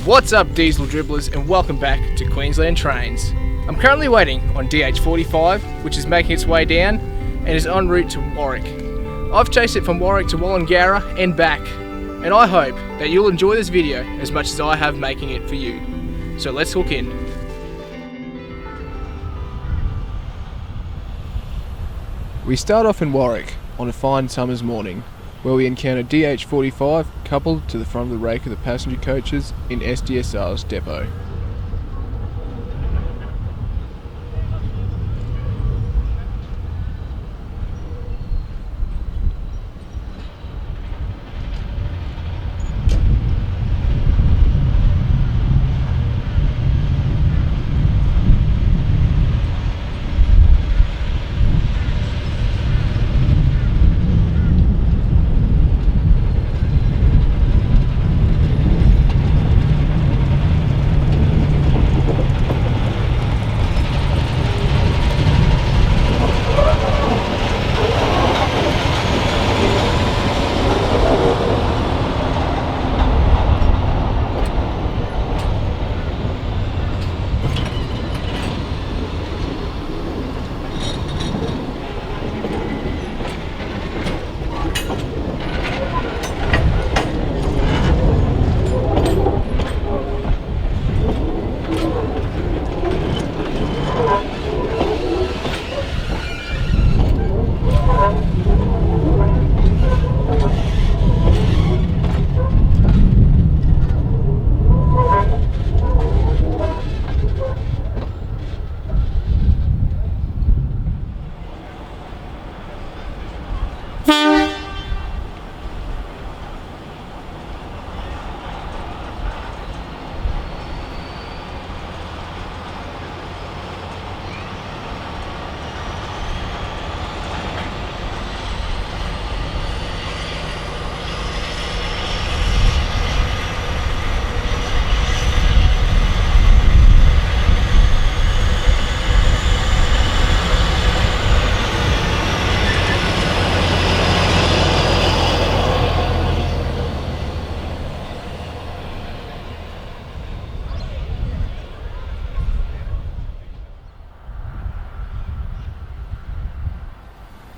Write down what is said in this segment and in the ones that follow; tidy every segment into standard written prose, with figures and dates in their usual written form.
What's up, diesel dribblers, and welcome back to Queensland Trains. I'm currently waiting on DH45, which is making its way down and is en route to Warwick. I've chased it from Warwick to Wallangarra and back, and I hope that you'll enjoy this video as much as I have making it for you. So let's hook in. We start off in Warwick on a fine summer's morning, where we encounter DH45 coupled to the front of the rake of the passenger coaches in SDSR's depot.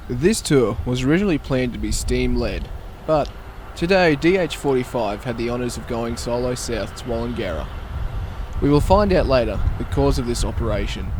This tour was originally planned to be steam-led, but today DH45 had the honours of going solo south to Wallangarra. We will find out later the cause of this operation.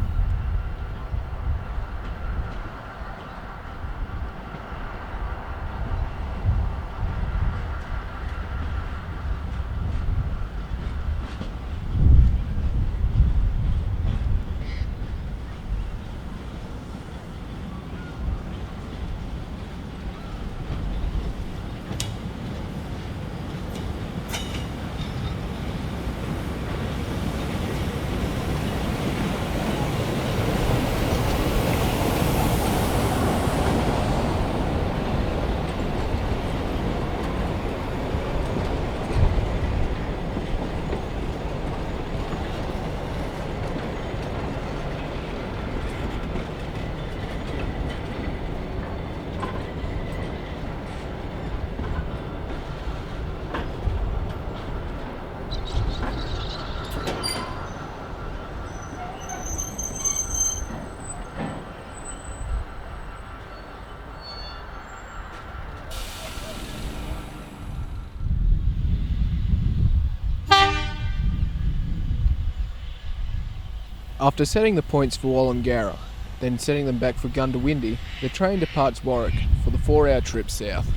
After setting the points for Wallangarra, then setting them back for Gundawindi, the train departs Warwick for the 4-hour trip south.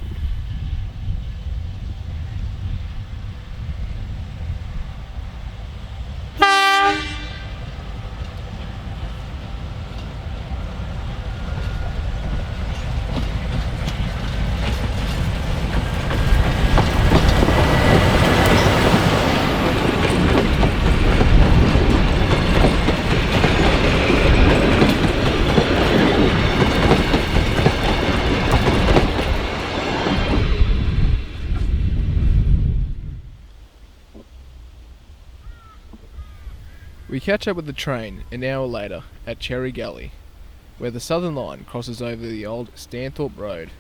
We catch up with the train an hour later at Gully, where the southern line crosses over the old Stanthorpe Road.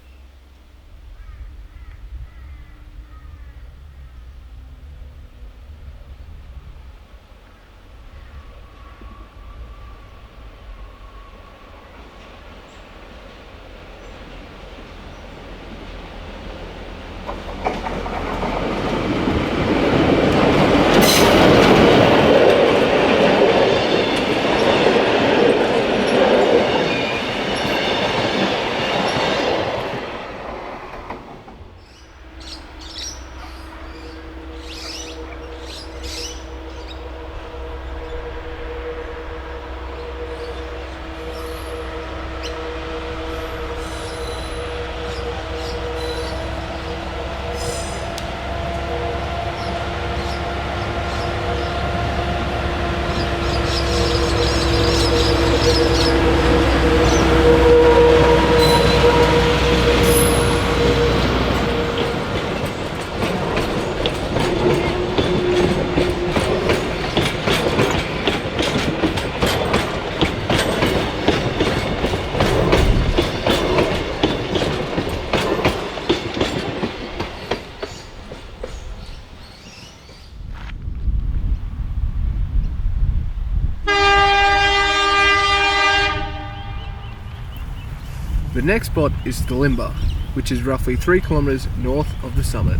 The next spot is Thulimbah, which is roughly 3 kilometres north of the summit.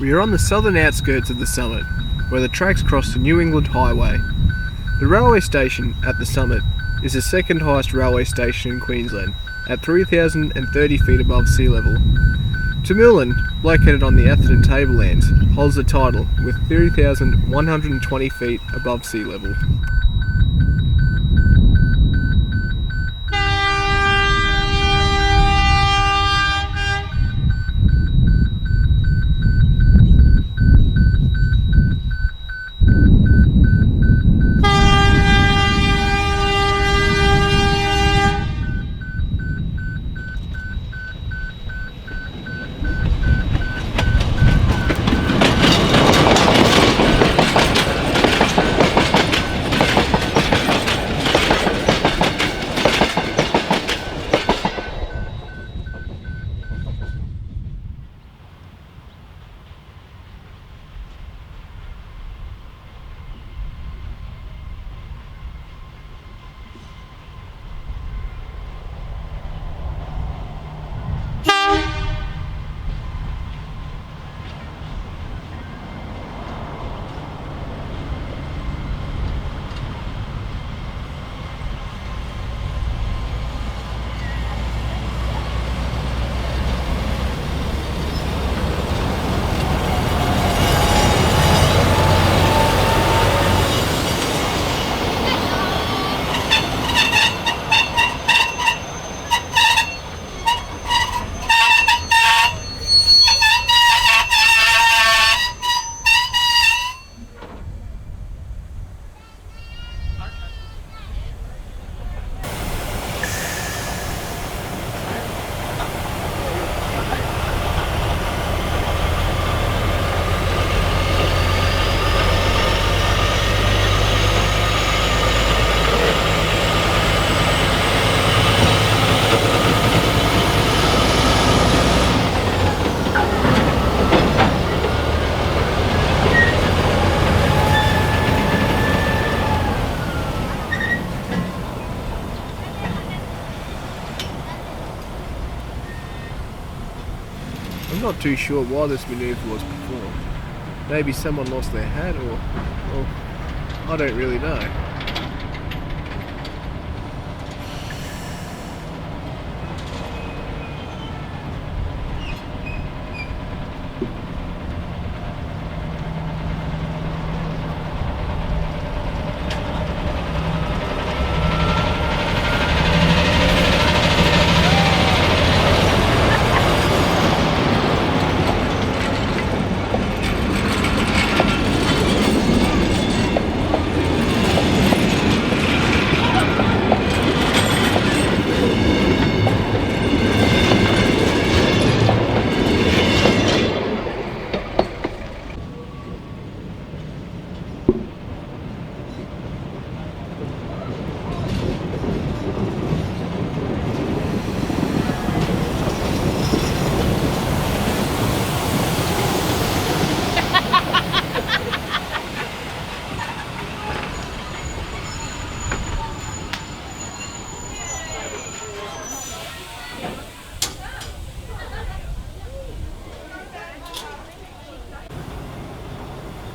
We are on the southern outskirts of the summit, where the tracks cross the New England Highway. The railway station at the summit is the second highest railway station in Queensland, at 3,030 feet above sea level. Bellman, located on the Atherton Tablelands, holds the title with 30,120 feet above sea level. I'm not too sure why this manoeuvre was performed. Maybe someone lost their hat or I don't really know.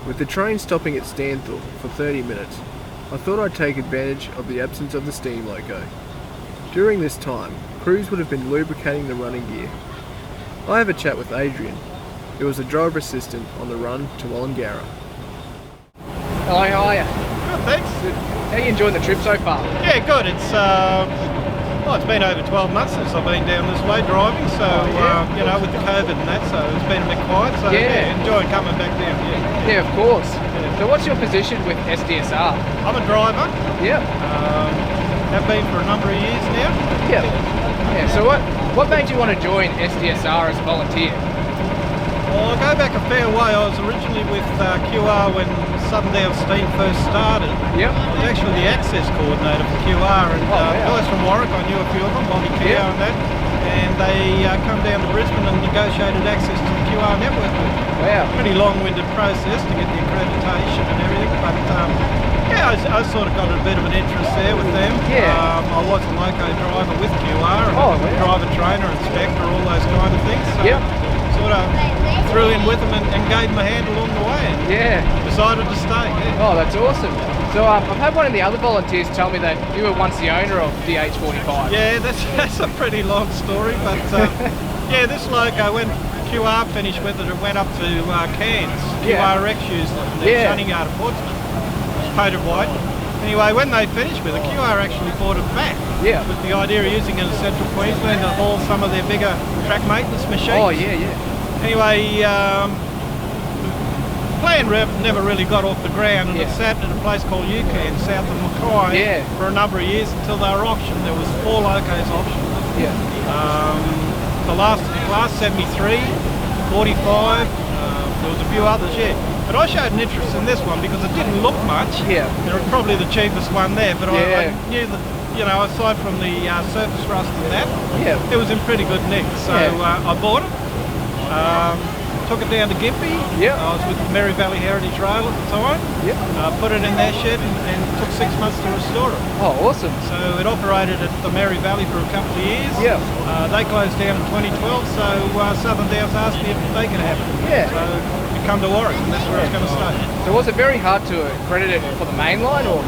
With the train stopping at Stanthorpe for 30 minutes, I thought I'd take advantage of the absence of the steam loco. During this time, crews would have been lubricating the running gear. I have a chat with Adrian, who was a driver assistant on the run to Wallangarra. Hello, how are you? Good, thanks. How are you enjoying the trip so far? Yeah, good. It's been over 12 months since I've been down this way driving, so, you know, with the COVID and that, so it's been a bit fine. So Yeah. enjoy coming back down. Yeah. Yeah, of course. So what's your position with SDSR? I'm a driver. Yeah. Have been for a number of years now. Yeah. Yeah. So what made you want to join SDSR as a volunteer? Well, I go back a fair way. I was originally with QR when Southern Downs Steam first started. Yep. I was actually the access coordinator for QR, and wow. guys from Warwick, I knew a few of them, Bobby Keogh and that, and they come down to Brisbane and negotiated access to the QR network. Wow. Pretty long-winded process to get the accreditation and everything, but yeah, I sort of got a bit of an interest there with them. Yeah. I was a loco driver with QR, and wow. driver trainer, inspector, all those kind of things. So Yep. sort of threw in with them and gave them a hand along the way, and Yeah. decided to stay. Yeah. Oh, that's awesome. So I've had one of the other volunteers tell me that you were once the owner of DH45. Yeah, that's a pretty long story, but yeah, this loco, when QR finished with it, it went up to Cairns. Yeah. QRX used it in their shunting yard at Portsmouth, painted white. Anyway, when they finished with it, QR actually bought it back. Yeah. With the idea of using it in central Queensland to haul some of their bigger track maintenance machines. Oh, yeah, yeah. Anyway, plan never really got off the ground, and Yeah. it sat at a place called UCAN south of Mackay Yeah. for a number of years until they were auctioned. There was 4 locos auctioned. Yeah. The last class 73, 45, there was a few others, yeah. But I showed an interest in this one because it didn't look much. Yeah. It was probably the cheapest one there, but Yeah. I knew that, you know, aside from the surface rust and that, Yeah. it was in pretty good nick. So Yeah. I bought it. Took it down to Gympie. Yeah. I was with the Mary Valley Heritage Rail at the time. Yeah. Put it in their shed and took 6 months to restore it. Oh, awesome. So it operated at the Mary Valley for a couple of years. Yeah. They closed down in 2012, so Southern Downs asked me if they could have it. Yeah. So it come to Warwick, and that's where it's going to stay. So was it very hard to accredit it for the main line, or?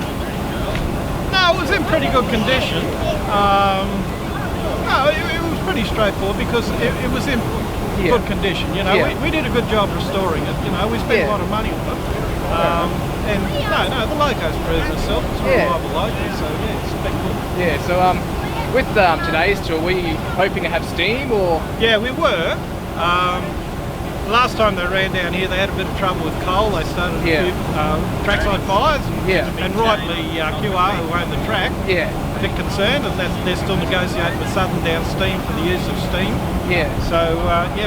No, it was in pretty good condition. No, it was pretty straightforward because it was in good condition. You know, we did a good job restoring it. You know, we spent a lot of money on it. And no, the loco's proven itself. It's a reliable loco, so yeah, it's been good. Yeah. So with today's tour, were you hoping to have steam, or? Yeah, we were. Last time they ran down here, they had a bit of trouble with coal. They started a few trackside fires, and rightly QR, who owned the track, a bit concerned, and they're still negotiating with Southern Downs Steam for the use of steam. Yeah. So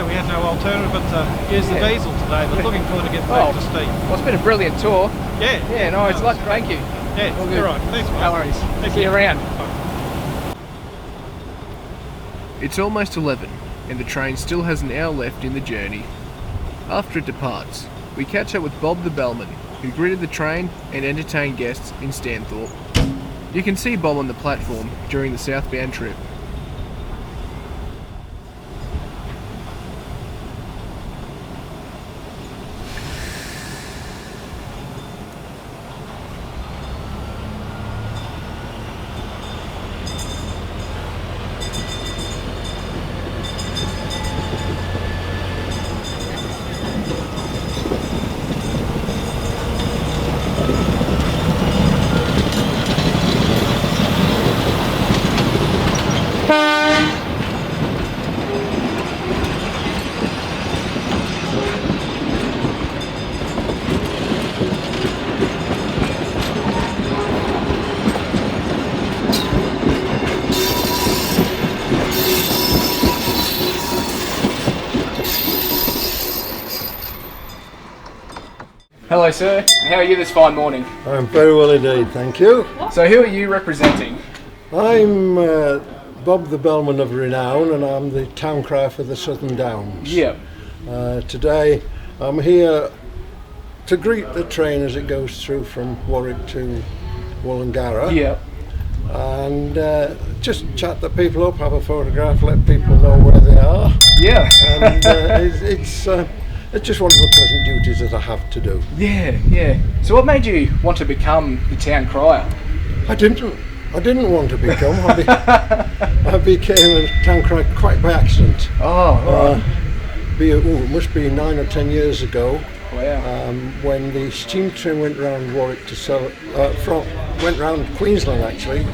we had no alternative but to use the diesel today. But looking forward to get back to steam. Well, it's been a brilliant tour. Yeah. Yeah. No, it's like thank you. Yeah. All good. You're right. Thanks, mate. No worries. Thank See you around. It's almost 11 and the train still has an hour left in the journey. After it departs, we catch up with Bob the Bellman, who greeted the train and entertained guests in Stanthorpe. You can see Bob on the platform during the southbound trip. Hello, sir. How are you this fine morning? I'm very well indeed, thank you. So, who are you representing? I'm Bob the Bellman of renown, and I'm the town crier for the Southern Downs. Yeah. Today I'm here to greet the train as it goes through from Warwick to Wallangarra. Yeah. And just chat the people up, have a photograph, let people know where they are. Yeah. And it's just one of the pleasant duties that I have to do. Yeah, yeah. So what made you want to become the town crier? I didn't want to become. I became a town crier quite by accident. Oh, right. It must be 9 or 10 years ago. Wow. When the steam train went round Warwick to went round Queensland actually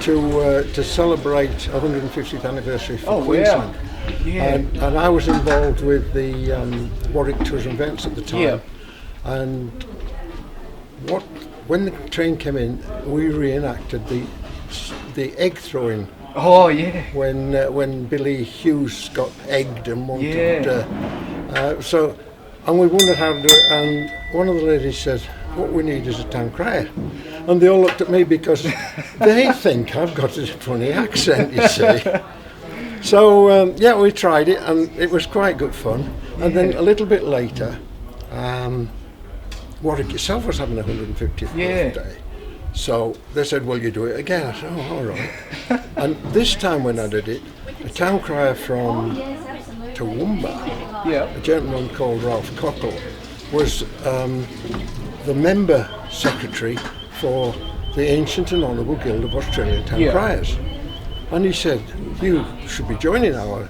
to celebrate 150th anniversary for Queensland. Wow. and I was involved with the Warwick Tours and Events at the time. And when the train came in, we reenacted the egg throwing. Oh yeah. When Billy Hughes got egged and wanted, and we wondered how to do it. And one of the ladies said, "What we need is a town crier." And they all looked at me because they think I've got a funny accent, you see. So we tried it, and it was quite good fun. And then a little bit later, Warwick itself was having a 150th birthday. So they said, "Will you do it again?" I said, "Oh, all right." And this time when I did it, a town crier from Thulimbah, a gentleman called Ralph Cockle, was the member secretary for the Ancient and Honourable Guild of Australian Town Criers. And he said, "You should be joining our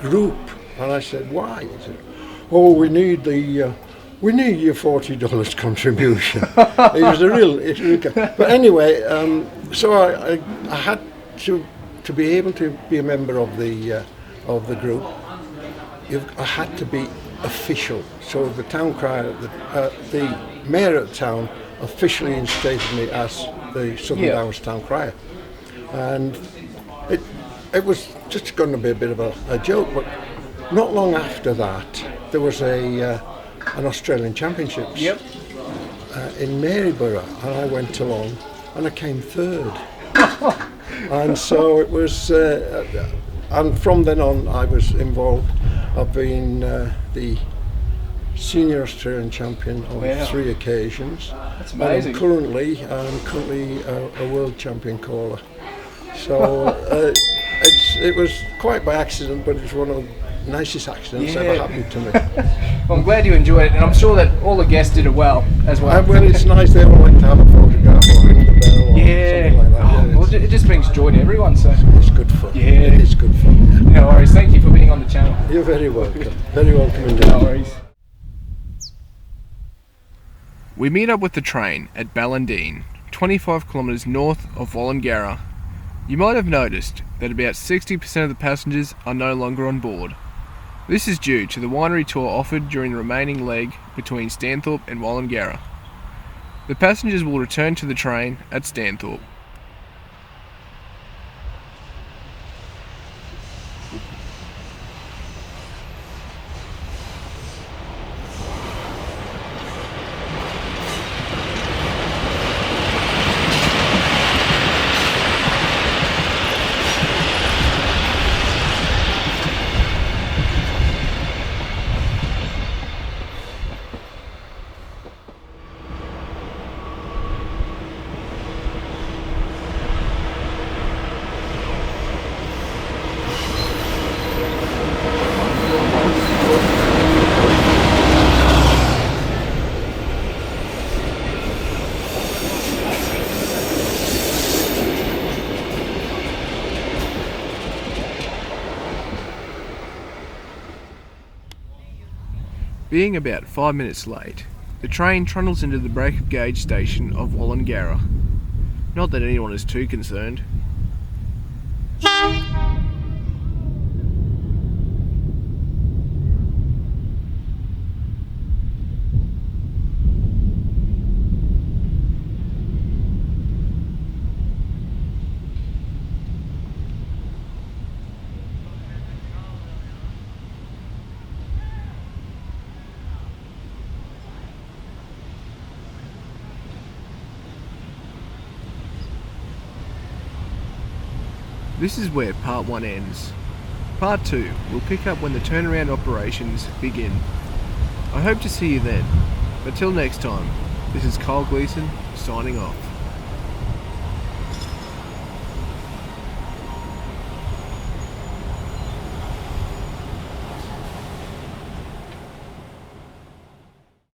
group." And I said, "Why?" He said, "Oh, we need your $40 contribution." It was a real but anyway, so I had to be able to be a member of the group. I had to be official. So the town crier, the mayor of the town, officially instated me as the Southern Downs town crier, and it was just going to be a bit of a joke. But not long after that, there was an Australian Championships in Maryborough, and I went along and I came third. And so it was, and from then on I was involved. I've been the senior Australian champion on 3 occasions. That's amazing. I'm currently a world champion caller. So it was quite by accident, but it's one of the nicest accidents ever happened to me. Well, I'm glad you enjoyed it, and I'm sure that all the guests did it well as well. Well, it's nice. They all like to have a photograph or ring the bell or something like that. Well, it just brings joy to everyone, so it's good fun. It is good fun. No worries. Thank you for being on the channel. You're very welcome. Very welcome indeed. No worries. We meet up with the train at Ballandean, 25 kilometres north of Wallangarra. You might have noticed that about 60% of the passengers are no longer on board. This is due to the winery tour offered during the remaining leg between Stanthorpe and Wallangarra. The passengers will return to the train at Stanthorpe. Being about 5 minutes late, the train trundles into the break of gauge station of Wallangarra. Not that anyone is too concerned. This is where Part 1 ends. Part 2 will pick up when the turnaround operations begin. I hope to see you then. Until next time, this is Kyle Gleeson signing off.